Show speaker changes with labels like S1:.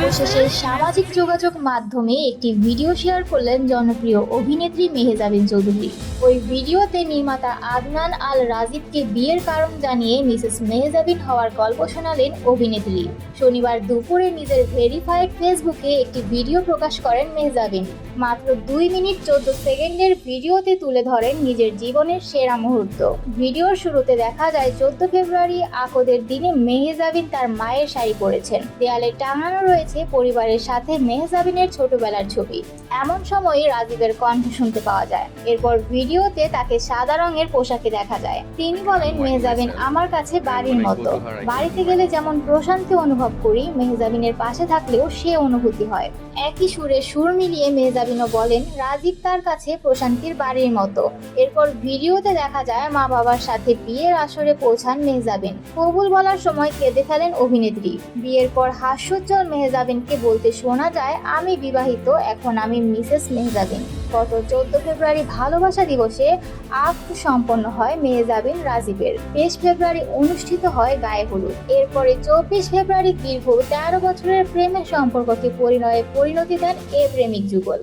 S1: অবশেষে সামাজিক যোগাযোগ মাধ্যমে একটি ভিডিও শেয়ার করলেন জনপ্রিয় অভিনেত্রী মেহজাবিন চৌধুরী। ওই ভিডিওতে নির্মাতা আদনান আল রাজিবকে বিয়ের কারণ জানিয়ে মিসেস মেহজাবিন হওয়ার গল্প শোনালেন অভিনেত্রী। শনিবার দুপুরে নিজের ভেরিফাইড ফেসবুকে একটি ভিডিও প্রকাশ করেন মেহজাবিন। মাত্র 2 মিনিট 14 সেকেন্ডের ভিডিওতে তুলে ধরেন নিজের জীবনের সেরা মুহূর্ত। ভিডিওর শুরুতে দেখা যায় 14 ফেব্রুয়ারি আকদের দিনে মেহজাবিন তার মায়ের শাড়ি পরেছেন। দেয়ালে টাঙানো রয়েছে পরিবারের সাথে মেহজাবিনের ছোটবেলার ছবি। এমন সময় রাজিবের কণ্ঠ শুনতে পাওয়া যায়। এরপর ভিডিওতে তাকে সাদা রঙের পোশাকে দেখা যায়। তিনি বলেন, মেহজাবিন আমার কাছে বাড়ির মতো। বাড়িতে গেলে যেমন প্রশান্তি অনুভব করি, মেহজাবিনের পাশে থাকলেও সে অনুভূতি হয়। একই সুরে সুর মিলিয়ে মেহজাবিনও বলেন, রাজিব তার কাছে প্রশান্তির বাড়ির মতো। এরপর ভিডিওতে দেখা যায় মা বাবার সাথে বিয়ের আসরে পৌঁছান মেহজাবিন। কবুল বলার সময় কেঁদে ফেলেন অভিনেত্রী। বিয়ের পর হাস্যোজ্জ্বল মেহজাবিনকে বলতে শোনা যায়, আমি বিবাহিত, এখন আমি মিসেস মেহজাবিন। গত 14 ফেব্রুয়ারি ভালোবাসা দিবসে আক্ত সম্পন্ন হয় মেহজাবিন রাজিবের। 23 ফেব্রুয়ারি অনুষ্ঠিত হয় গায়ে হলুদ। এরপরে 24 ফেব্রুয়ারি দীর্ঘ 13 বছরের প্রেমের সম্পর্ককে পরিণয়ে পরিণতি দেন এ প্রেমিক যুগল।